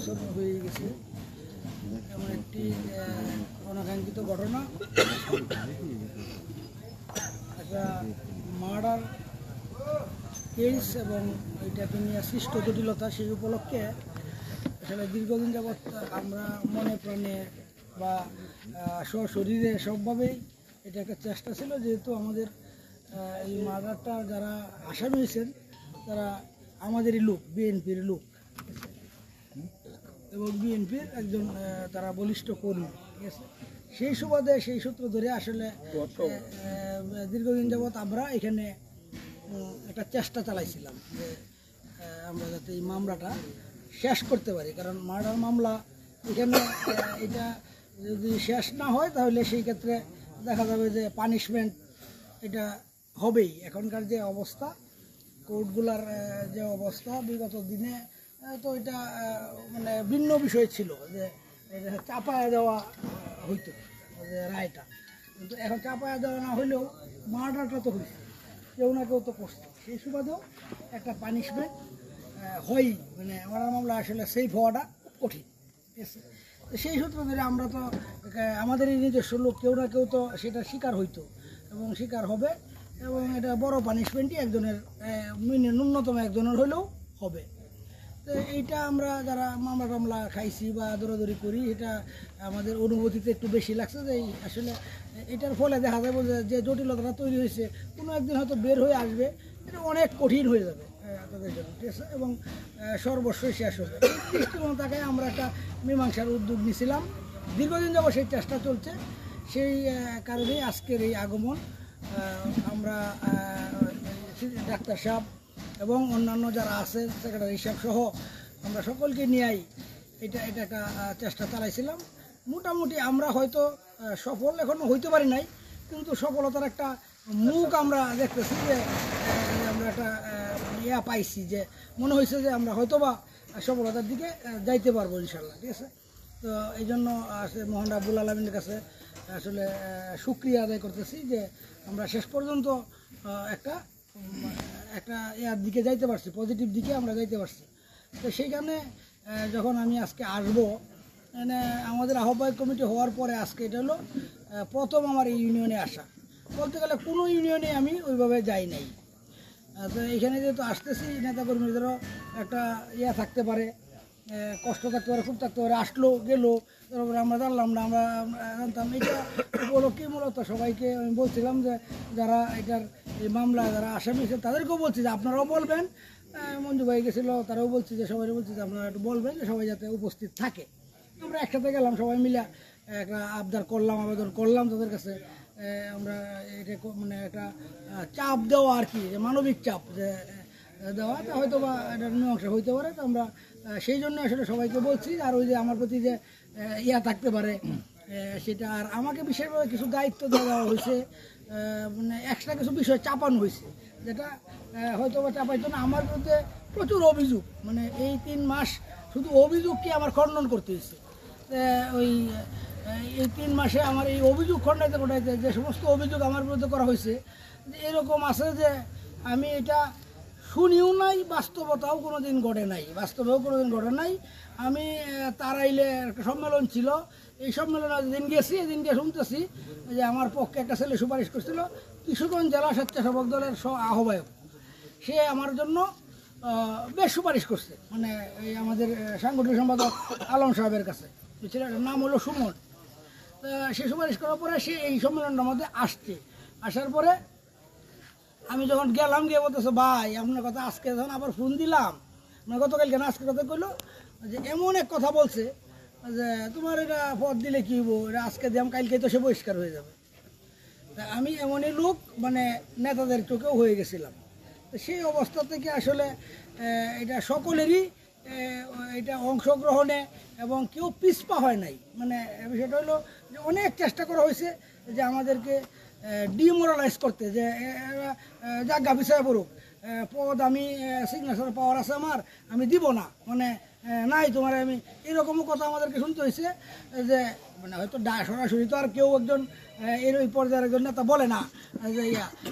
বছর হয়ে গেছে এমন একটি অনাকাঙ্ক্ষিত ঘটনা, একটা মার্ডার কেস এবং এটাকে নিয়ে সৃষ্ট জটিলতা, সেই উপলক্ষে আসলে দীর্ঘদিন যাবৎ আমরা মনে প্রাণে বা সশরীরে সবভাবেই এটা একটা চেষ্টা ছিল, যেহেতু আমাদের এই মার্ডারটা যারা আসামি হয়েছেন তারা আমাদেরই লোক, বিএনপির লোক এবং বিএনপির একজন তারা বলিষ্ঠ কর্মী, ঠিক আছে। সেই সুবাদে সেই সূত্র ধরে আসলে দীর্ঘদিন যাবৎ আমরা এখানে একটা চেষ্টা চালাইছিলাম যে আমরা যাতে এই মামলাটা শেষ করতে পারি, কারণ মার্ডার মামলা এখানে এটা যদি শেষ না হয় তাহলে সেই ক্ষেত্রে দেখা যাবে যে পানিশমেন্ট এটা হবেই। এখনকার যে অবস্থা, কোর্টগুলার যে অবস্থা বিগত দিনে, তো এটা মানে ভিন্ন বিষয় ছিল যে এটা চাপায়া দেওয়া হইতো যে রায়টা, কিন্তু এখন চাপায়া দেওয়া না হইলেও মার্ডারটা তো হয়েছে, কেউ না কেউ তো করছে, সেই সুবাদেও একটা পানিশমেন্ট হয়ই। মানে মার্ডার মামলা আসলে সেফ হওয়াটা কঠিন, ঠিক আছে। তো সেই সূত্র ধরে আমরা তো আমাদেরই নিজস্ব লোক, কেউ না কেউ তো সেটা শিকার হইতো এবং শিকার হবে, এবং এটা বড় পানিশমেন্টই একজনের ন্যূনতম একজনের হলেও হবে। তো এইটা আমরা যারা মামলা টামলা খাইছি বা দৌড়াদৌড়ি করি, এটা আমাদের অনুভূতিতে একটু বেশি লাগছে যে আসলে এটার ফলে দেখা যাবে যে জটিলতাটা তৈরি হয়েছে কোনো একদিন হয়তো বের হয়ে আসবে, এটা অনেক কঠিন হয়ে যাবে তাদের জন্য, ঠিক আছে, এবং সর্বস্বই শেষ হবে। দৃষ্টিকোণটাকে আমরা একটা মীমাংসার উদ্যোগ নিয়েছিলাম, দীর্ঘদিন যাবো সেই চেষ্টা চলছে, সেই কারণেই আজকের এই আগমন। আমরা ডাক্তার সাহেব এবং অন্যান্য যারা আছে সেক্রেটারি সাহেব সহ আমরা সকলকে নিয়েই এটা একটা চেষ্টা চালাইছিলাম। মোটামুটি আমরা হয়তো সফল এখনও হইতে পারি নাই, কিন্তু সফলতার একটা মুখ আমরা দেখতেছি যে আমরা একটা ইয়া পাইছি, যে মনে হয়েছে যে আমরা হয়তোবা সফলতার দিকে যাইতে পারবো ইনশাল্লাহ, ঠিক আছে। তো এই জন্য মহান রাব্বুল আলামিনের কাছে আসলে শুকরিয়া আদায় করতেছি যে আমরা শেষ পর্যন্ত একটা ইয়ার দিকে যাইতে পারছি, পজিটিভ দিকে আমরা যাইতে পারছি। তো সেইখানে যখন আমি আজকে আসবো, মানে আমাদের আহ্বায়ক কমিটি হওয়ার পরে আজকে এটা হলো প্রথম আমার এই ইউনিয়নে আসা। বলতে গেলে কোনো ইউনিয়নে আমি ওইভাবে যাই নাই। তো এখানে যেহেতু আসতেছি, নেতাকর্মীদেরও একটা ইয়া থাকতে পারে, কষ্ট থাকতে পারে, খুব থাকতে পারে, আসলো গেলো, তারপরে আমরা জানলাম না, আমরা জানতাম। এটা উপলক্ষে মূলত সবাইকে আমি বলছিলাম যে যারা এটার এই মামলা যারা আসামি হয়েছে তাদেরকেও বলছি যে আপনারাও বলবেন, মঞ্জু ভাই গেছিলো তারাও বলছি যে সবাই বলছি যে আপনারা একটু বলবেন যে সবাই যাতে উপস্থিত থাকে। আমরা একসাথে গেলাম, সবাই মিলে একটা আবদার করলাম, আবেদন করলাম তাদের কাছে। আমরা এটা মানে একটা চাপ দেওয়া আর কি, যে মানবিক চাপ যে দেওয়া, হয়তো বা এটার মীমাংসা হইতে পারে। তো আমরা সেই জন্য আসলে সবাইকে বলছি। আর ওই যে আমার প্রতি যে ইয়া থাকতে পারে সেটা, আর আমাকে বিশেষভাবে কিছু দায়িত্ব দেওয়া হয়েছে, মানে এক্সট্রা কিছু বিষয় চাপানো হয়েছে, যেটা হয়তো বা চাপাইতো না। আমার বিরুদ্ধে প্রচুর অভিযোগ, মানে এই 3 মাস শুধু অভিযোগকে আমার খণ্ডন করতে হয়েছে। ওই এই 3 মাসে আমার এই অভিযোগ খণ্ডাইতে যে সমস্ত অভিযোগ আমার বিরুদ্ধে করা হয়েছে, এরকম আছে যে আমি এটা শুনিও নাই, বাস্তবতাও কোনো দিন ঘটে নাই, বাস্তবেও কোনো দিন ঘটে নাই। আমি তারাইলে একটা সম্মেলন ছিল, এই সম্মেলনে যেদিন গেছি এদিনকে শুনতেছি যে আমার পক্ষে একটা ছেলে সুপারিশ করছিল, কিশোরগঞ্জ জেলা স্বেচ্ছাসেবক দলের আহ্বায়ক, সে আমার জন্য বেশ সুপারিশ করছে, মানে এই আমাদের সাংগঠনিক সম্পাদক আলম সাহেবের কাছে। ছেলেটার নাম হলো সুমন। সে সুপারিশ করার পরে সে এই সম্মেলনটার মধ্যে আসছে। আসার পরে আমি যখন গেলাম, গিয়ে বলতেছে ভাই আপনার কথা, আজকে যখন আবার ফোন দিলাম, মানে গতকালকে না আজকে কথা কইলো যে এমন এক কথা বলছে যে তোমার এটা পদ দিলে কী হবো, এটা আজকে দিলাম কালকে তো সে বহিষ্কার হয়ে যাবে। তা আমি এমনই লোক, মানে নেতাদের চোখেও হয়ে গেছিলাম। তো সেই অবস্থা থেকে আসলে এটা সকলেরই এটা অংশগ্রহণে এবং কেউ পিছপা হয় নাই। মানে বিষয়টা হলো যে অনেক চেষ্টা করা হয়েছে যে আমাদেরকে ডিমোরালাইজ করতে, যে জায়গা বিষয় পড়ুক, পদ আমি সিগনেচার পাওয়ার আছে আমার, আমি দিব না, মানে নাই তোমার আমি, এরকমও কথা আমাদেরকে শুনতে হয়েছে যে মানে হয়তো সরাসরি তো আর কেউ একজন এর ওই পর্যায়ের একজন নেতা বলে না যে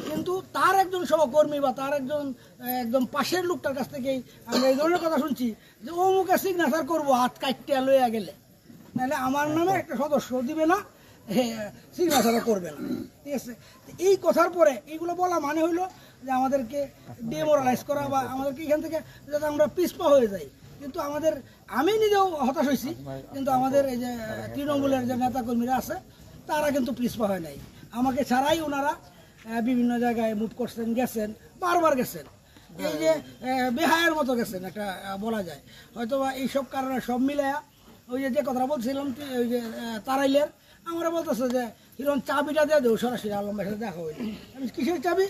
কিন্তু তার একজন সহকর্মী বা তার একজন একদম পাশের লোকটার কাছ থেকেই আমরা এই ধরনের কথা শুনছি যে অমুকে সিগনেচার করবো হাত কাটতে লইয়া গেলে, নাহলে আমার নামে একটা সদস্য দিবে না, সিগনেচারও করবে না। ঠিক আছে, এই কথার পরে এইগুলো বলা মানে হইলো যে আমাদেরকে ডিমোরালাইজ করা বা আমাদেরকে এখান থেকে যাতে আমরা পিছপা হয়ে যাই। কিন্তু আমাদের, আমি নিজেও হতাশ হয়েছি, কিন্তু আমাদের এই যে তৃণমূলের যে নেতাকর্মীরা আছে তারা কিন্তু পিছপা হয় নাই। আমাকে ছাড়াই ওনারা বিভিন্ন জায়গায় মুভ করছেন, গেছেন, বারবার গেছেন, এই যে বেহায়ের মতো গেছেন একটা বলা যায়। হয়তো বা এইসব কারণে সব মিলায়া ওই যে কথাটা বলছিলাম ওই যে তারাইলের, আমরা বলতেছে যে হিরণ চাবিটা দিয়ে দেও, সরাসরি আলম ভাইয়ের সাথে দেখা হইলো। আমি কিসের চাবি?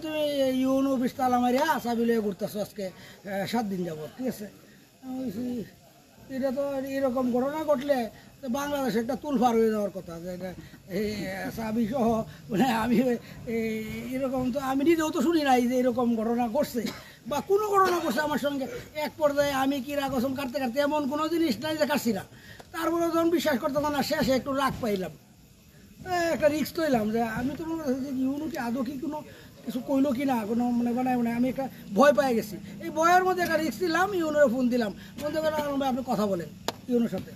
তুমি ইউনো অফিস তালা মারিয়া চাবি লিয়ে ঘুরতেছো আজকে 7 দিন যাবো। ঠিক আছে, এটা তো এরকম ঘটনা ঘটলে বাংলাদেশে একটা তুলফার হয়ে যাওয়ার কথা, যে এটা এই চাবি সহ মানে আমি এরকম তো আমি নিজেও তো শুনি নাই যে এরকম ঘটনা ঘটছে বা কোনো ঘটনা ঘটছে আমার সঙ্গে। এক পর্যায়ে আমি কিরা কসম কাটতে কাটতে এমন কোনো জিনিস নাই যে কাটছি না, তারপরে যখন বিশ্বাস করতে না শেষে একটু রাগ পাইলাম, একটা রিস্ক তৈলাম যে আমি তো মনে করছি যে ইউনুকে আদৌ কি কোনো কিছু কইলো কি না, কোনো মানে বানায় মানে আমি একটা ভয় পেয়ে গেছি। এই ভয়ের মধ্যে একটা রিস্ক দিলাম, ইউনোর ফোন দিলাম, ফোন দিয়ে বললাম ভাই আপনি কথা বলেন ইউনোর সাথে।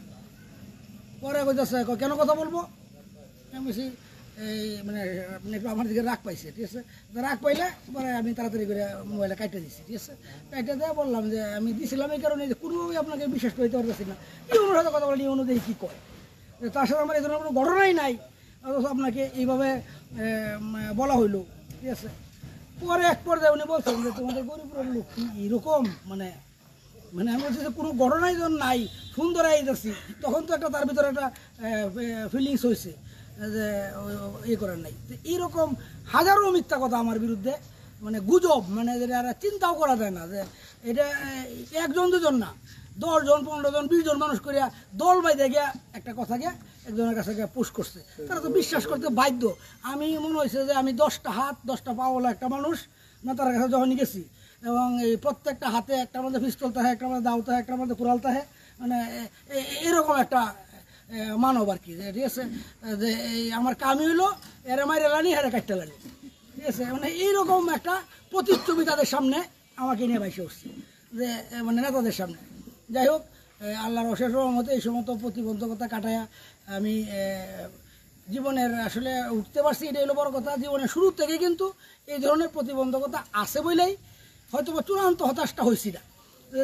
পরে কইতেছে কেন কথা বলবো, আমি বলছি এই মানে আপনি একটু আমার দিকে রাগ পাইছে। ঠিক আছে, রাগ পাইলে পরে আমি তাড়াতাড়ি করে মোবাইলে কাটতে দিচ্ছি। ঠিক আছে, কাটতে দিয়ে বললাম যে আমি দিছিলাম এই কারণে যে কোনোভাবেই আপনাকে বিশ্বাস করতে পারতেছি না, ইউনোর সাথে কথা বলি, ইউনো দেখি কী কয়, তার সাথে আমার এই ধরনের কোনো ঘটনাই নাই, অথচ আপনাকে এইভাবে বলা হইলো। ঠিক আছে, পরে এক পর্যায়ে উনি বলছেন যে তোমাদের গরিবের লোক কি এরকম, মানে মানে আমি বলছি যে কোনো ঘটনাই যখন নাই, সুন্দর যাচ্ছি, তখন তো একটা তার ভিতরে একটা ফিলিংস হয়েছে যে ইয়ে করার নাই। তো এইরকম হাজারো মিথ্যা কথা আমার বিরুদ্ধে, মানে গুজব, মানে যেটা চিন্তাও করা যায় না যে এটা একজন দুজন না, 10 জন 15 জন 20 জন মানুষ করিয়া দল বাইদে গিয়া একটা কথাকে একজনের কাছে গিয়ে পুশ করছে, তারা তো বিশ্বাস করতে বাধ্য। আমি মনে হয়েছে যে আমি 10টা হাত 10টা পাওয়ালা একটা মানুষ নেতার কাছে যখনই গেছি, এবং এই প্রত্যেকটা হাতে একটা মধ্যে পিস্তল থাকে, একটা মধ্যে দাও থাকে, একটা মধ্যে কুড়াল থাকে, মানে এরকম একটা মানব আর কি। ঠিক আছে, যে এই আমার কামি হইলো এরা মাইরে লানি হেরে কাটতে লানি। ঠিক আছে, মানে এইরকম একটা প্রতিচ্ছবি তাদের সামনে আমাকে নিয়ে বাইসে উঠছে, যে মানে নেতাদের সামনে। যাই হোক, আল্লাহর অশেষ রহমতে এই সমস্ত প্রতিবন্ধকতা কাটায়া আমি জীবনের আসলে উঠতে পারছি, এটা হলো বড় কথা। জীবনের শুরু থেকে কিন্তু এই ধরনের প্রতিবন্ধকতা আছে বলেই হয়তো বা চূড়ান্ত হতাশটা হয়েছি না।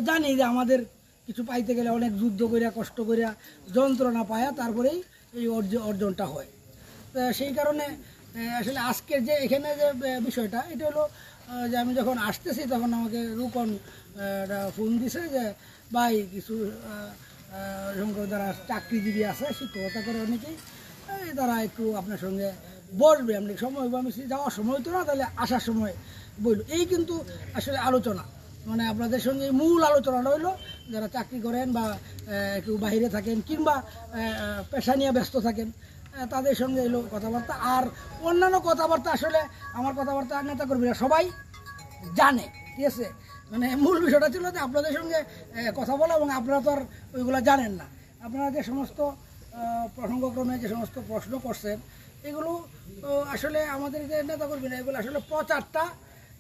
জানি যে আমাদের কিছু পাইতে গেলে অনেক যুদ্ধ করিয়া কষ্ট করিয়া যন্ত্রণা পায়া তারপরেই এই অর্জনটা হয়। তো সেই কারণে আসলে আজকের যে এখানে যে বিষয়টা, এটা হলো যে আমি যখন আসতেছি তখন আমাকে রূপন ফোন দিছে যে ভাই কিছু যারা চাকরিজীবী আছে, শিক্ষকতা করে অনেকেই, তারা একটু আপনার সঙ্গে বসবে, আপনি সময় আমি যাওয়ার সময় তো না, তাহলে আসার সময় বলল। এই কিন্তু আসলে আলোচনা, মানে আপনাদের সঙ্গে মূল আলোচনাটা হইলো যারা চাকরি করেন বা একটু বাইরে থাকেন কিংবা পেশা নিয়ে ব্যস্ত থাকেন, তাদের সঙ্গে এলো কথাবার্তা। আর অন্যান্য কথাবার্তা আসলে আমার কথাবার্তা নেতাকর্মীরা সবাই জানে। ঠিক আছে, মানে মূল বিষয়টা ছিল যে আপনাদের সঙ্গে কথা বলা, এবং আপনারা তো আর ওইগুলো জানেন না। আপনারা যে সমস্ত প্রসঙ্গক্রমে যে সমস্ত প্রশ্ন করছেন, এগুলো আসলে আমাদের যে নেতাকর্মীরা এগুলো আসলে প্রচারটা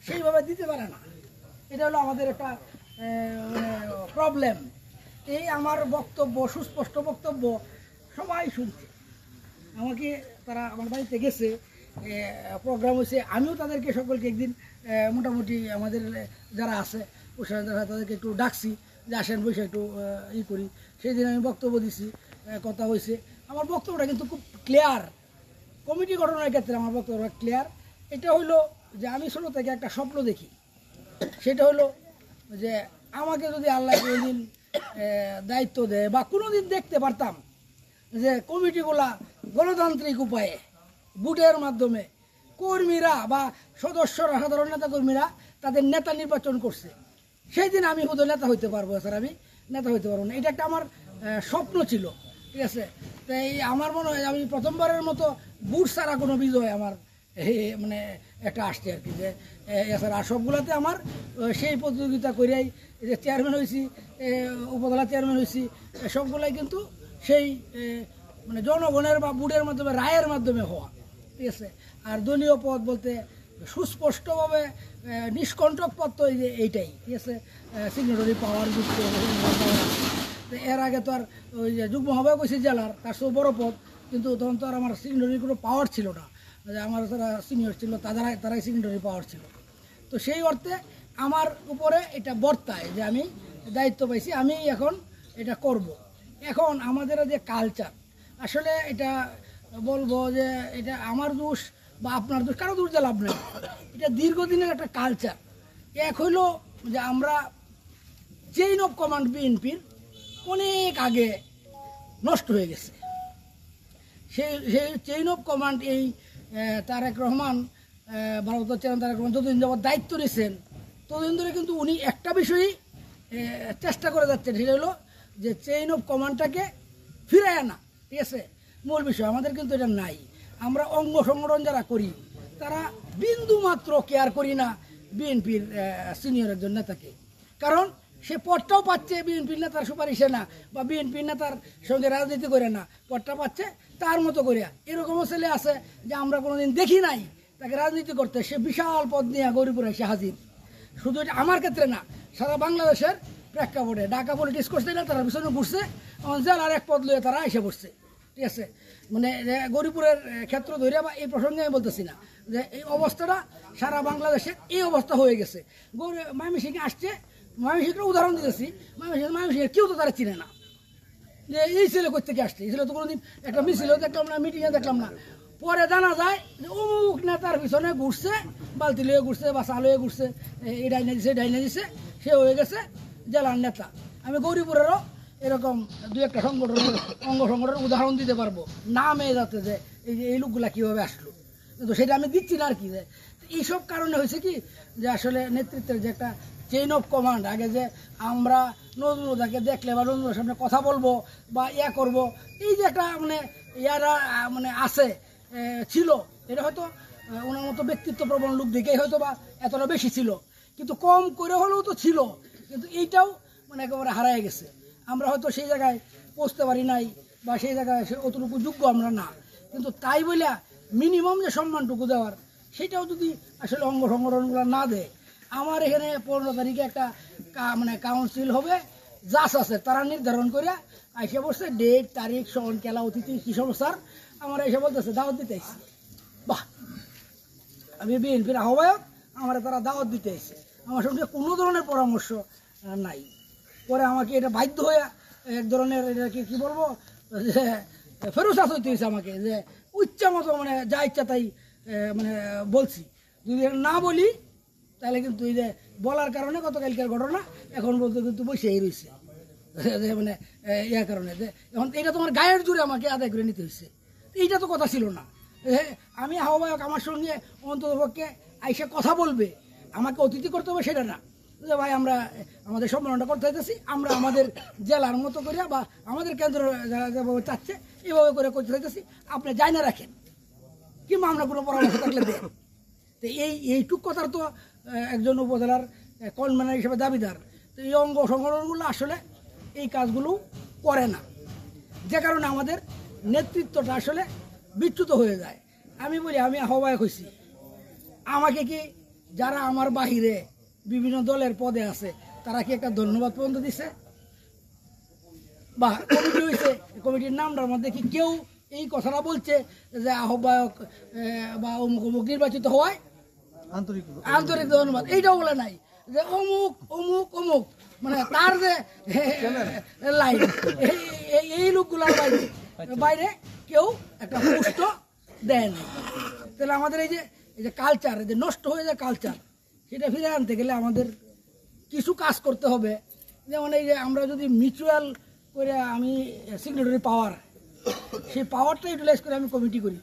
সেইভাবে দিতে পারে না। এটা হলো আমাদের একটা মানে প্রবলেম। এই আমার বক্তব্য, সুস্পষ্ট বক্তব্য সবাই শুনছে। আমাকে তারা আমার বাড়িতে গেছে, প্রোগ্রাম হয়েছে, আমিও তাদেরকে সকলকে একদিন মোটামুটি আমাদের যারা আছে যারা তাদেরকে একটু ডাকছি যে আসেন বসে একটু ই করি। সেই দিন আমি বক্তব্য দিছি, কথা হয়েছে। আমার বক্তব্যটা কিন্তু খুব ক্লিয়ার, কমিটি গঠনের ক্ষেত্রে আমার বক্তব্যটা ক্লিয়ার। এটা হইলো যে আমি ছোটো থেকে একটা স্বপ্ন দেখি, সেটা হলো যে আমাকে যদি আল্লাহ কোনোদিন দায়িত্ব দেয় বা কোনো দিন দেখতে পারতাম যে কমিটিগুলা গণতান্ত্রিক উপায়ে ভোটের মাধ্যমে কর্মীরা বা সদস্যরা, সাধারণ নেতা কর্মীরা তাদের নেতা নির্বাচন করছে, সেই দিন আমি বোধহয় নেতা হইতে পারবো, স্যার আমি নেতা হইতে পারবো না। এটা একটা আমার স্বপ্ন ছিল। ঠিক আছে, তাই আমার মনে হয় আমি প্রথমবারের মতো বুট ছাড়া কোনো বিজয় আমার মানে একটা আসছে আর কি, যে এছাড়া সবগুলোতে আমার সেই প্রতিযোগিতা করেই যে চেয়ারম্যান হয়েছি, উপজেলা চেয়ারম্যান হয়েছি, সবগুলাই কিন্তু সেই মানে জনগণের বা বুডের মাধ্যমে রায়ের মাধ্যমে হওয়া, ঠিক আছে। আর দলীয় পদ বলতে সুস্পষ্টভাবে নিষ্কণ্টক পদ তো এইটাই, ঠিক আছে, সিগনেটরি পাওয়ার যুক্ত। এর আগে তো আর ওই যে যুগ্ম আহ্বায়ক হয়েছে জেলার, তার সব বড় পদ, কিন্তু তখন তো আর আমার সিগনেটরির কোনো পাওয়ার ছিল না। আমার যারা সিনিয়র ছিল তারাই সিগনেটরি পাওয়ার ছিল। তো সেই অর্থে আমার উপরে এটা বর্তায় যে আমি দায়িত্ব পাইছি, আমি এখন এটা করব। এখন আমাদের যে কালচার, আসলে এটা বলবো যে এটা আমার দোষ বা আপনার দোষ, কারো দোষ দিয়ে লাভ নেই। এটা দীর্ঘদিনের একটা কালচার। এক হইল যে আমরা চেইন অফ কমান্ড বিএনপির অনেক আগে নষ্ট হয়ে গেছে। সেই চেইন অফ কমান্ড এই তারেক রহমান, ভারতের চেয়ারম্যান তারেক রহমান যতদিন যাবত দায়িত্ব নিয়েছেন, ততদিন ধরে কিন্তু উনি একটা বিষয়ই চেষ্টা করে যাচ্ছেন, সেটা হলো যে চেইন অফ কমান্ডটাকে ফিরে আনা, ঠিক আছে। মূল বিষয় আমাদের কিন্তু এটা নাই। আমরা অঙ্গ সংগঠন যারা করি তারা বিন্দু মাত্র কেয়ার করি না বিএনপির সিনিয়র একজন নেতাকে, কারণ সে পদটাও পাচ্ছে বিএনপির নেতার সুপারিশে না, বা বিএনপির নেতার সঙ্গে রাজনীতি করে না, পদটা পাচ্ছে তার মতো করে। এরকমও ছেলে আছে যে আমরা কোনোদিন দেখি নাই তাকে রাজনীতি করতে, সে বিশাল পদ নিয়ে গৌরীপুরে এসে হাজির। শুধু এটা আমার ক্ষেত্রে না, সারা বাংলাদেশের প্রেক্ষাপটে ঢাকা পলিটিক্স করছে না, তারা পিছনে ঘুরছে, জেলার এক পদ লয়ে তারা এসে বসছে, ঠিক আছে। মানে গৌরীপুরের ক্ষেত্র ধরে বা এই প্রসঙ্গে আমি বলতেছি না, যে এই অবস্থাটা সারা বাংলাদেশের এই অবস্থা হয়ে গেছে। ময়মনসিংহে আসছে, ময়মনসিংহের উদাহরণ দিতেছি, ময়মনসিংহের কেউ তো তারা চিনে না যে এই ছেলে কোথেকে আসছে। এই ছেলে তো কোনোদিন একটা মিছিলেও দেখলাম না, মিটিংয়ে দেখলাম না। পরে জানা যায় যে অমুক নেতার পিছনে ঘুরছে, বালতি লয়ে ঘুরছে বা চা লয়ে ঘুরছে, এই ডাইনে দিছে ডাইনে দিছে, সে হয়ে গেছে জেলার নেতা। আমি গৌরীপুরেরও এরকম দু একটা সংগঠনের অঙ্গ সংগঠনের উদাহরণ দিতে পারবো, নামে যাতে যে এই লোকগুলা কীভাবে আসলো, কিন্তু সেটা আমি দিচ্ছি না আর কি। যে এইসব কারণে হয়েছে কি, যে আসলে নেতৃত্বের যে একটা চেইন অফ কমান্ড, আগে যে আমরা নজরুলদাকে দেখলে বা নজরুলের সামনে কথা বলবো বা ইয়া করব, এই যে একটা মানে ইয়ারা মানে আছে ছিল, এটা হয়তো ওনার মতো ব্যক্তিত্ব প্রবণ লোক দেখেই হয়তো বা এতটা বেশি ছিল, কিন্তু কম করে হলেও তো ছিল। কিন্তু এইটাও মানে একেবারে হারায় গেছে। আমরা হয়তো সেই জায়গায় পৌঁছতে পারি নাই, বা সেই জায়গায় অতটুকু যোগ্য আমরা না, কিন্তু তাই বলে মিনিমাম যে সম্মানটুকু দেওয়ার, সেটাও যদি আসলে অঙ্গ সংগঠনগুলো না দেয়। আমার এখানে 15 তারিখে একটা মানে কাউন্সিল হবে, জাজ আছে, তারা নির্ধারণ করে আইসে বসছে ডেট তারিখ সন খেলা অতিথি কী সমস্যার, আমার এসে বলতেছে দাওয়াত দিতে আসছি। বাহ, আমি বিএনপির আহ্বায়ক, আমার তারা দাওয়াত দিতে এসেছে, আমার সঙ্গে কোনো ধরনের পরামর্শ নাই। পরে আমাকে এটা বাধ্য হয়ে এক ধরনের এটাকে কী বলবো, যে ফেরুসাস হইতে হয়েছে আমাকে, যে ইচ্ছা মতো মানে যা ইচ্ছা তাই মানে বলছি। যদি না বলি তাহলে কিন্তু এই যে বলার কারণে গতকালকার ঘটনা এখন বলতে কিন্তু বসেই রয়েছে, যে মানে ইয়ার কারণে যে এখন এটা তোমার গায়ের জোরে আমাকে আদায় করে নিতে হয়েছে। এইটা তো কথা ছিল না। আমি আহ্বায়ক, আমার সঙ্গে অন্ততপক্ষে আইসে কথা বলবে, আমাকে অতিথি করতে হবে সেটা না, যে ভাই আমরা আমাদের সম্মেলনটা করতে চাইতেছি, আমরা আমাদের জেলার মতো করে বা আমাদের কেন্দ্র যারা যেভাবে চাচ্ছে এভাবে করে করতে চাইতেছি, আপনি যাই না রাখেন, কিংবা আমরা কোনো পরামর্শ থাকলে দেন। তো এইটুক কথার তো একজন উপজেলার কনভেনার হিসেবে দাবিদার। তো এই অঙ্গ সংগঠনগুলো আসলে এই কাজগুলো করে না, যে কারণে আমাদের নেতৃত্বটা আসলে বিচ্যুত হয়ে যায়। আমি বলি আমি আহ্বায়ক হয়েছি, আমাকে কি যারা আমার বাহিরে বিভিন্ন দলের পদে আছে তারা কি একটা ধন্যবাদ পর্যন্ত দিছে? বা কমিটি হয়েছে, কমিটির নামটার মধ্যে কি কেউ এই কথাটা বলছে যে আহ্বায়ক বা অমুক অমুক নির্বাচিত হওয়ায় আন্তরিক ধন্যবাদ? এইটাও বলে নাই যে অমুক অমুক অমুক, মানে তার যে লাইন, এই লোকগুলোর বাইরে কেউ একটা পুষ্ট দেয় না। তাহলে আমাদের এই যে কালচার, যে নষ্ট হয়ে যায় কালচার, সেটা ফিরে আনতে গেলে আমাদের কিছু কাজ করতে হবে। যেমন এই যে আমরা যদি মিউচুয়াল করে আমি সিগনেটরি পাওয়ার, সেই পাওয়ারটা ইউটিলাইজ করে আমি কমিটি করি,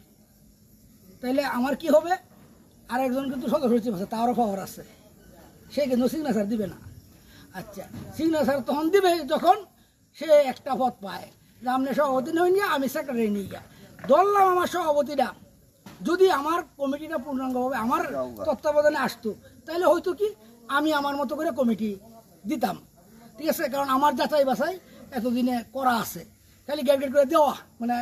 তাহলে আমার কি হবে, আর একজন কিন্তু সদস্য হচ্ছে তারও পাওয়ার আছে, সে কিন্তু সিগনেচার দিবে না। আচ্ছা, সিগনেচার তখন দিবে যখন সে একটা পদ পায়, যে আপনি সভাপতি নই নিয়ে আমি সেক্রেটারি নিয়ে গিয়া ধরলাম আমার সভাপতিটা যদি আমার কমিটিটা পূর্ণাঙ্গভাবে আমার তত্ত্বাবধানে আসতো, তাহলে হয়তো কি আমি আমার মতো করে কমিটি দিতাম। ঠিক আছে, কারণ আমার যাচাই বাছাই এতদিনে করা আছে, খালি গেট গেট করে দেওয়া, মানে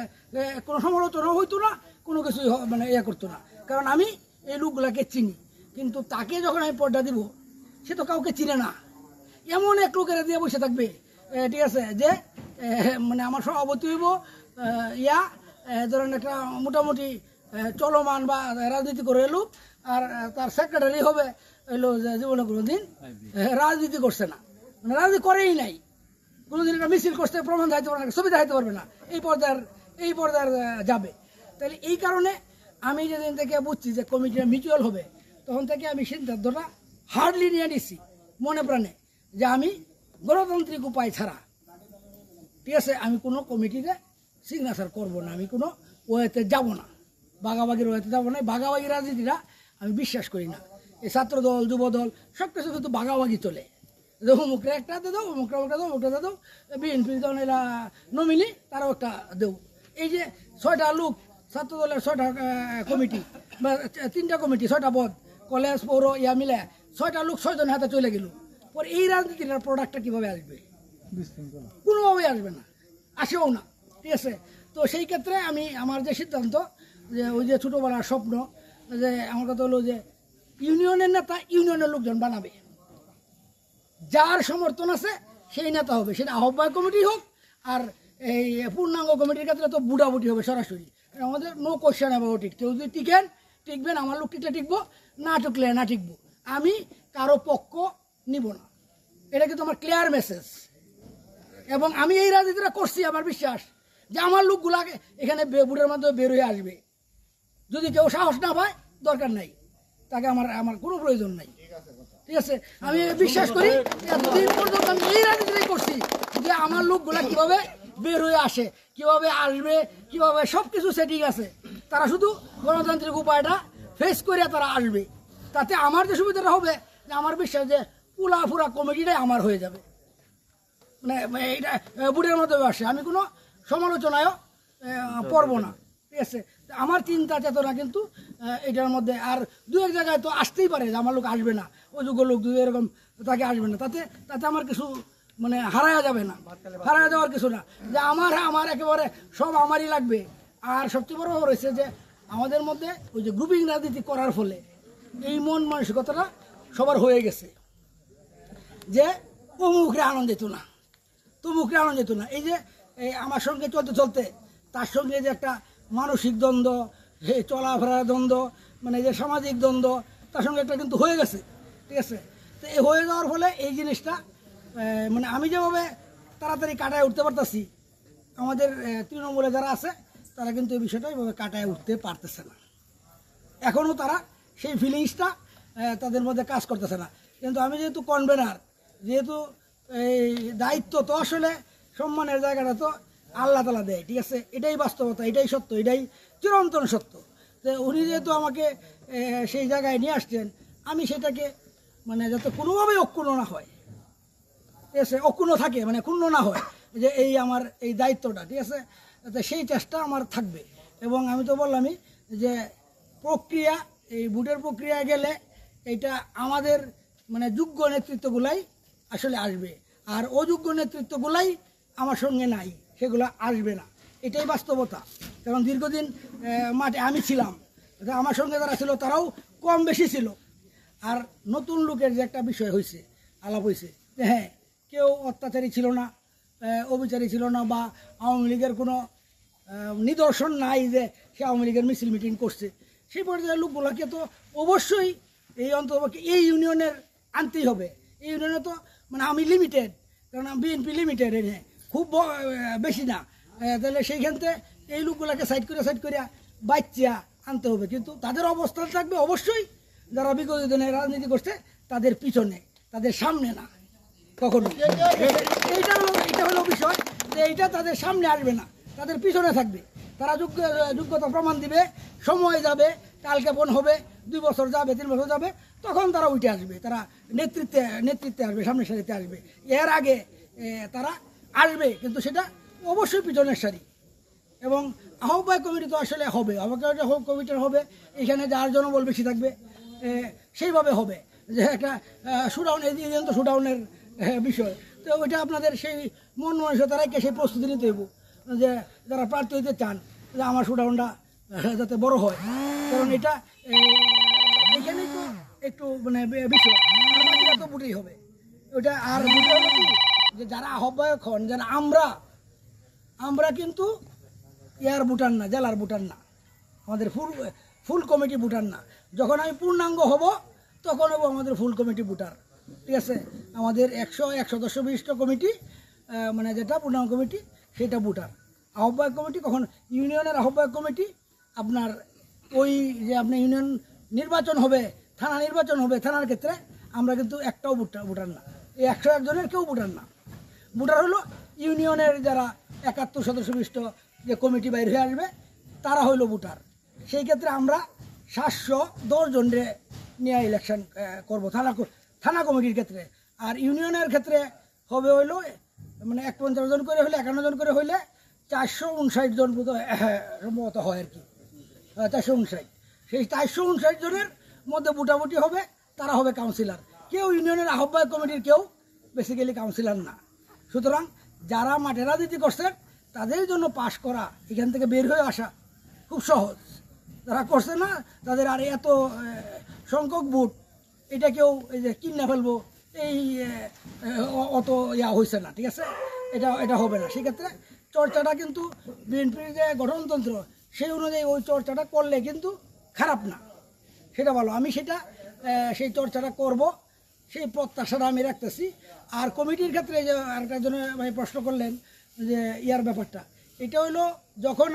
কোনো সমালোচনাও হইতো না, কোনো কিছুই মানে ইয়ে করতো না, কারণ আমি এই লোকগুলাকে চিনি। কিন্তু তাকে যখন আমি পর্দা দিব, সে তো কাউকে চিনে না, এমন এক লোকেরা দিয়ে বসে থাকবে, ঠিক আছে, যে মানে আমার সভাপতি হইব ধরেন একটা মোটামুটি চলমান বা রাজনীতি করে এলো, আর তার সেক্রেটারি হবে এলো জীবনে কোনোদিন রাজনীতি করছে না, মানে রাজনীতি করেই নাই, কোনোদিন একটা মিছিল করতে প্রমাণ দেখাতে পারবে না, ছবি দেখাতে পারবে না, এই পর্দার যাবে। তাহলে এই কারণে আমি যেদিন থেকে বুঝছি যে কমিটিটা মিউচুয়াল হবে, তখন থেকে আমি সিদ্ধান্তটা হার্ডলি নিয়ে নিচ্ছি মনে প্রাণে, যে আমি গণতান্ত্রিক উপায় ছাড়া, ঠিক আছে, আমি কোনো কমিটিতে সিগনেচার করব না, আমি কোনো ওয়েতে যাব না, বাগাবাগির ওয়েতে যাবো না। বাগাবাগি রাজনীতিটা আমি বিশ্বাস করি না। এই ছাত্রদল, যুবদল সব কিছু কিন্তু বাগাবাগি চলে, অমুকরা একটা দেও, অমুকরা দেও, ওটা দেও, বিএনপি যখন এরা নমিনি তারাও একটা দেও। এই যে 6টা লোক, ছাত্রদলের 6টা কমিটি বা 3টা কমিটি, 6টা পদ, কলেজ পৌর মিলে 6টা লোক 6 জনের হাতে চলে গেল, পর এই রাজনীতির প্রোডাক্টটা কীভাবে আসবে? কোনোভাবেই আসবে না, আসেও না, ঠিক আছে। তো সেই ক্ষেত্রে আমি আমার যে সিদ্ধান্ত, যে ওই যে ছোটোবেলার স্বপ্ন, যে আমার কথা হলো যে ইউনিয়নের নেতা ইউনিয়নের লোকজন বানাবে, যার সমর্থন আছে সেই নেতা হবে, সেটা আহ্বায়ক কমিটি হোক, আর এই পূর্ণাঙ্গ কমিটির ক্ষেত্রে তো বুড়াবুটি হবে সরাসরি, আমাদের নো কোয়েশ্চেন অ্যাবাউট ইট। কেউ যদি টিকবেন, আমার লোক টিকবো, না টিকলে না টিকবো, আমি কারো পক্ষ নিব না, এটা কিন্তু আমার ক্লিয়ার মেসেজ। এবং আমি এই রাজনীতিটা করছি, আমার বিশ্বাস যে আমার লোকগুলা এখানে বুড়ের মাধ্যমে বের হয়ে আসবে, যদি কেউ সাহস না পায় দরকার নাই, তাকে আমার কোনো প্রয়োজন নাই, ঠিক আছে। আমি বিশ্বাস করি এতদিন পর্যন্ত আমি এই রাজনীতিটাই করছি, যে আমার লোকগুলা কিভাবে বের হয়ে আসে, কিভাবে আসবে, কিভাবে সব কিছু সেটিং আছে, তারা শুধু গণতান্ত্রিক উপায়টা ফেস করে তারা আসবে, তাতে আমার যে সুবিধাটা হবে, যে আমার বিশ্বাস যে পুরা কমিটিটাই আমার হয়ে যাবে, মানে এইটা বুড়ের মাধ্যমে আসে, আমি কোনো সমালোচনায়ও পড়বো না, ঠিক আছে। আমার চিন্তা চেতনা কিন্তু এটার মধ্যে, আর দু এক জায়গায় তো আসতেই পারে যে আমার লোক আসবে না, অযোগ্য লোক দু এরকম তাকে আসবে না, তাতে আমার কিছু মানে হারায়া যাবে না, হারায়া যাওয়ার কিছু না, যে আমার একেবারে সব আমারই লাগবে। আর সবচেয়ে বড় রয়েছে যে আমাদের মধ্যে ওই যে গ্রুপিং রাজনীতি করার ফলে এই মন মানসিকতাটা সবার হয়ে গেছে, যে অমুকরে আনন্দ দিত না, তমুকরে আনন্দ দিত না, এই যে আমার সঙ্গে চলতে তার সঙ্গে যে একটা মানসিক দ্বন্দ্ব, চলাফেরার দ্বন্দ্ব, মানে যে সামাজিক দ্বন্দ্ব, তার সঙ্গে একটা কিন্তু হয়ে গেছে, ঠিক আছে। তো এই হয়ে যাওয়ার ফলে এই জিনিসটা মানে আমি যেভাবে তাড়াতাড়ি কাটায় উঠতে পারতেছি, আমাদের তৃণমূলে যারা আছে তারা কিন্তু এই বিষয়টা এইভাবে কাটায় উঠতে পারতেছে না, এখনও তারা সেই ফিলিংসটা তাদের মধ্যে কাজ করতেছে না। কিন্তু আমি যেহেতু কনভেনার, যেহেতু এই দায়িত্ব, তো আসলে সম্মানের জায়গাটা তো আল্লাহ তালা দেয়, ঠিক আছে, এটাই বাস্তবতা, এটাই সত্য, এটাই চিরন্তন সত্য। তো উনি যেহেতু আমাকে সেই জায়গায় নিয়ে আসছেন, আমি সেটাকে মানে যাতে কোনোভাবেই অক্ষুণ্ণ না হয়, ঠিক আছে, অক্ষুণ্ণ থাকে, মানে ক্ষুণ্ণ না হয়, যে এই আমার এই দায়িত্বটা, ঠিক আছে, যাতে সেই চেষ্টা আমার থাকবে। এবং আমি তো বললামই যে প্রক্রিয়া, এই ভোটের প্রক্রিয়ায় গেলে এটা আমাদের মানে যোগ্য নেতৃত্বগুলাই আসলে আসবে, আর অযোগ্য নেতৃত্বগুলাই আমার সঙ্গে নাই, সেগুলো আসবে না, এটাই বাস্তবতা। কারণ দীর্ঘদিন মাঠে আমি ছিলাম, আমার সঙ্গে যারা ছিল তারাও কম বেশি ছিল। আর নতুন লোকের যে একটা বিষয় হয়েছে, আলাপ হয়েছে, যে হ্যাঁ কেউ অত্যাচারী ছিল না, অবিচারী ছিল না, বা আওয়ামী লীগের কোনো নিদর্শন নাই যে সে আওয়ামী লীগের মিছিল মিটিং করছে, সেই পর্যায়ের লোকগুলোকে তো অবশ্যই এই অন্তর্পক্ষে এই ইউনিয়নের আনতেই হবে। এই ইউনিয়নে তো মানে আমি লিমিটেড, কারণ বিএনপি লিমিটেড, এনে খুব বেশি না, তাহলে সেইখানতে এই লোকগুলোকে সাইড করে বাচ্চা আনতে হবে। কিন্তু তাদের অবস্থান থাকবে অবশ্যই যারা বিগত দিনে রাজনীতি করছে তাদের পিছনে, তাদের সামনে না কখনো। এটা হলো বিষয়, যে এইটা তাদের সামনে আসবে না, তাদের পিছনে থাকবে। তারা যোগ্যতা প্রমাণ দিবে, সময় যাবে, কালকে বোন হবে, 2 বছর যাবে, 3 বছর যাবে, তখন তারা উঠে আসবে, তারা নেতৃত্বে আসবে, সামনের সারিতে আসবে। এর আগে তারা আসবে, কিন্তু সেটা অবশ্যই পিছনের সারি। এবং আহ্বায়ক কমিটি তো আসলে হবে, আহ্বায়ক কমিটির হবে এখানে যার জনবল বেশি থাকবে, সেইভাবে হবে, যে একটা শুডাউন, এই তো শুডাউনের বিষয়, তো ওইটা আপনাদের সেই মন মানসিকতারাইকে সেই প্রস্তুতি নিতে হইব যে যারা প্রার্থী হইতে চান যে আমার শোডাউনটা যাতে বড় হয়, কারণ এটা এখানেই তো একটু মানে বিষয়, আর বাকিটা তো বুটেই হবে ওইটা। আর বুটে হলো কি যে যারা আহ্বায়ক হন, যারা আমরা কিন্তু ইয়ার ভুটান না, জেলার ভুটান না, আমাদের ফুল কমিটি ভুটান না। যখন আমি পূর্ণাঙ্গ হব তখন হবো আমাদের ফুল কমিটি ভোটার, ঠিক আছে। আমাদের 100 সদস্য বিশিষ্ট কমিটি, মানে যেটা পূর্ণাঙ্গ কমিটি সেটা ভোটার। আহ্বায়ক কমিটি কখন ইউনিয়নের আহ্বায়ক কমিটি আপনার ওই যে আপনার ইউনিয়ন নির্বাচন হবে, থানা নির্বাচন হবে, থানার ক্ষেত্রে আমরা কিন্তু একটাও ভোটার না, এই 101 জনের কেউ ভোটার না। ভোটার হলো ইউনিয়নের যারা 71 সদস্য বিশিষ্ট যে কমিটি বাইরে হয়ে আসবে তারা হইল ভোটার। সেই ক্ষেত্রে আমরা 710 জনরে নিয়ে ইলেকশন করবো থানা কমিটির ক্ষেত্রে। আর ইউনিয়নের ক্ষেত্রে হবে হইলো মানে 51 জন করে হলে 51 জন করে হইলে 459 জন সম্ভবত হয় আর কি, 459। সেই 459 জনের মধ্যে মোটামুটি হবে, তারা হবে কাউন্সিলর। কেউ ইউনিয়নের আহ্বায়ক কমিটির কেউ বেসিক্যালি কাউন্সিলর না। সুতরাং যারা মাঠে রাজনীতি করছেন তাদের জন্য পাশ করা, এখান থেকে বের হয়ে আসা খুব সহজ। যারা করছে না তাদের আর এত সংখ্যক ভোট এটা কেউ এই যে কিনে ফেলবো এই অত ইয়া হয়েছে না, ঠিক আছে, এটা হবে না। সেক্ষেত্রে চর্চাটা কিন্তু বিএনপির যে গঠনতন্ত্র সেই অনুযায়ী ওই চর্চাটা করলে কিন্তু খারাপ না, সেটা ভালো। আমি সেই চর্চাটা করব, সেই প্রত্যাশাটা আমি রাখতেছি। আর কমিটির ক্ষেত্রে যে আরেকটা জন্য ভাই প্রশ্ন করলেন যে ইয়ার ব্যাপারটা, এটা হইলো যখন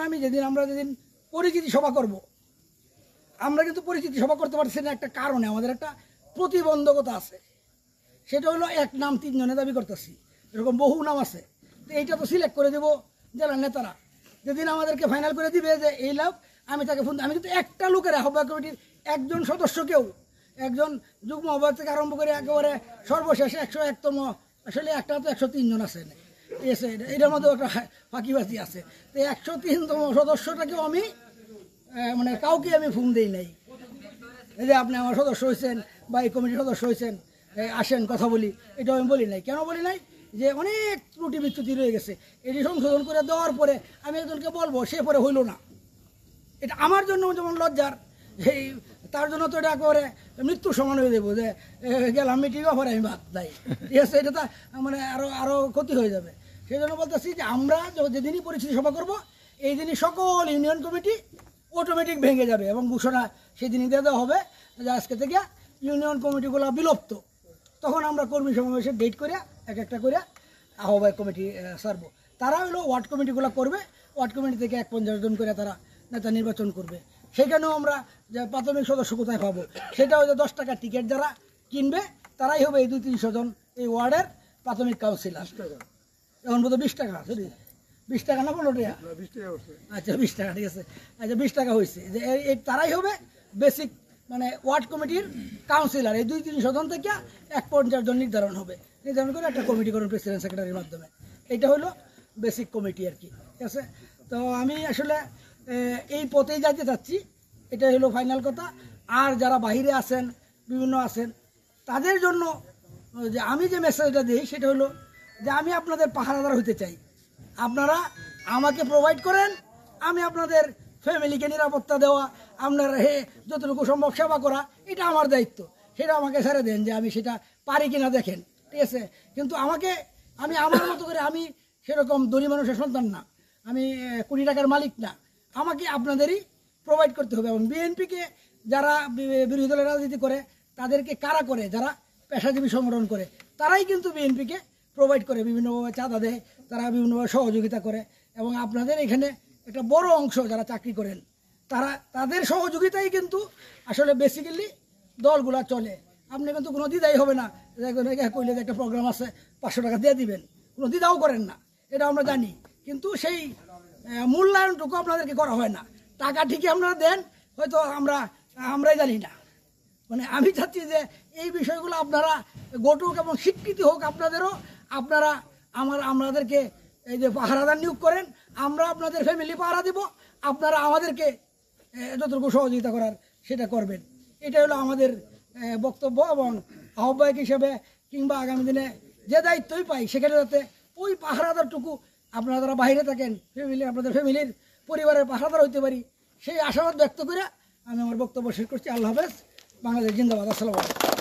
আমরা যেদিন পরিচিতি সভা করব, আমরা কিন্তু পরিচিতি সভা করতে পারছি না একটা কারণে, আমাদের একটা প্রতিবন্ধকতা আছে। সেটা হলো এক নাম 3 জনে দাবি করতেছি, এরকম বহু নাম আছে। তো এইটা তো সিলেক্ট করে দেবো জেলার নেতারা, যেদিন আমাদেরকে ফাইনাল করে দিবে যে এই লোক, আমি তাকে ফোন, আমি কিন্তু একটা লোকের আহ্বায়ক কমিটির একজন সদস্যকেও, একজন যুগ্ম আহ্বায়ক থেকে আরম্ভ করে একেবারে সর্বশেষে 101তম, আসলে একটা তো 103 জন আছে, এটার মধ্যেও একটা ফাঁকিবাজি আছে। তো 103তম সদস্যটাকেও আমি মানে কাউকে আমি ফোন দিই নাই এই যে আপনি আমার সদস্য হয়েছেন বা এই কমিটির সদস্য হয়েছেন, আসেন কথা বলি, এটাও আমি বলি নাই। কেন বলি নাই? যে অনেক ত্রুটি বিচ্যুতি রয়ে গেছে, এটি সংশোধন করে দেওয়ার পরে আমি একজনকে বলবো, সে পরে হইল না। এটা আমার জন্য যেমন লজ্জার, সেই তার জন্য তো এটা একেবারে মৃত্যুর সমান হয়ে দেবো যে গেলাম মিটিং পরে আমি বাদ দেয়, ঠিক আছে, এটা তো মানে আরও ক্ষতি হয়ে যাবে। সেই জন্য বলতেছি যে আমরা যেদিনই পরিস্থিতি সভা করবো এই দিনই সকল ইউনিয়ন কমিটি অটোমেটিক ভেঙে যাবে এবং ঘোষণা সেদিনই দিয়ে দেওয়া হবে যে আজকে থেকে ইউনিয়ন কমিটিগুলো বিলুপ্ত। তখন আমরা কর্মী সমাবেশের ডেট করে একটা করে আহ্বায়ক কমিটি সারবো। তারা হলো ওয়ার্ড কমিটিগুলো করবে, ওয়ার্ড কমিটি থেকে 50 জন করে তারা নেতা নির্বাচন করবে। সেখানেও আমরা যে প্রাথমিক সদস্য কোথায় পাবো, সেটাও যে 10 টাকার টিকিট যারা কিনবে তারাই হবে এই 200-300 জন এই ওয়ার্ডের প্রাথমিক কাউন্সিলর। এখন বোধ 20 টাকা, সরি 20 টাকা না 15 টাকা, আচ্ছা 20 টাকা, ঠিক আছে, আচ্ছা 20 টাকা হয়েছে যে তারাই হবে বেসিক মানে ওয়ার্ড কমিটির কাউন্সিলর। এই 200-300 জন থেকে 50 জন নির্ধারণ করে একটা কমিটি করুন প্রেসিডেন্ট সেক্রেটারির মাধ্যমে। এটা হলো বেসিক কমিটি আর কি, ঠিক আছে। তো আমি আসলে এই পথেই যাইতে চাচ্ছি, এটা হলো ফাইনাল কথা। আর যারা বাহিরে আছেন, বিভিন্ন আছেন, তাদের জন্য যে আমি যে মেসেজটা দিই সেটা হলো যে আমি আপনাদের পাহারাদার হতে চাই। আপনারা আমাকে প্রোভাইড করেন, আমি আপনাদের ফ্যামিলিকে নিরাপত্তা দেওয়া, আপনার যতটুকু সম্ভব সেবা করা, এটা আমার দায়িত্ব। সেটা আমাকে ছেড়ে দেন যে আমি সেটা পারি কিনা দেখেন, ঠিক আছে। কিন্তু আমি আমার মতো করে, আমি সেরকম ধনী মানুষের সন্তান না, আমি কোটি টাকার মালিক না, আমাকে আপনাদেরই প্রোভাইড করতে হবে। এবং বিএনপিকে যারা বিরোধী দলের রাজনীতি করে তাদেরকে কারা করে, যারা পেশাজীবী সংগঠন করে, তারাই কিন্তু বিএনপিকে প্রোভাইড করে, বিভিন্নভাবে চাঁদা দেয়, তারা বিভিন্নভাবে সহযোগিতা করে। এবং আপনাদের এখানে একটা বড় অংশ যারা চাকরি করেন তাদের সহযোগিতাই কিন্তু আসলে বেসিক্যালি দলগুলা চলে। আপনি কিন্তু কোনো দ্বিধাই হবে না কইলে যে একটা প্রোগ্রাম আছে 500 টাকা দিয়ে দিবেন, কোনো দ্বিধাও করেন না, এটা আমরা জানি। কিন্তু সেই মূল্যায়নটুকু আপনাদেরকে করা হয় না। টাকা ঠিকই আপনারা দেন, হয়তো আমরাই জানি না। মানে আমি চাচ্ছি যে এই বিষয়গুলো আপনারা ঘটুক এবং স্বীকৃতি হোক আপনাদেরও। আপনারা আমাদেরকে এই যে পাহারাদার নিয়োগ করেন, আমরা আপনাদের ফ্যামিলি পাহারা দিব, আপনারা আমাদেরকে যতটুকু সহযোগিতা করার সেটা করবেন। এটা হলো আমাদের বক্তব্য। এবং আহ্বায়ক হিসেবে কিংবা আগামী দিনে যে দায়িত্বই পাই সেখানে যাতে ওই পাহারাদারটুকু আপনারা যারা বাইরে থাকেন ফ্যামিলি আপনাদের ফ্যামিলির পরিবারের পাহারাদার হইতে পারি সেই আশাবাদ ব্যক্ত করে আমি আমার বক্তব্য শেষ করছি। আল্লাহ হাফেজ। বাংলাদেশ জিন্দাবাদ। আসসালামু আলাইকুম।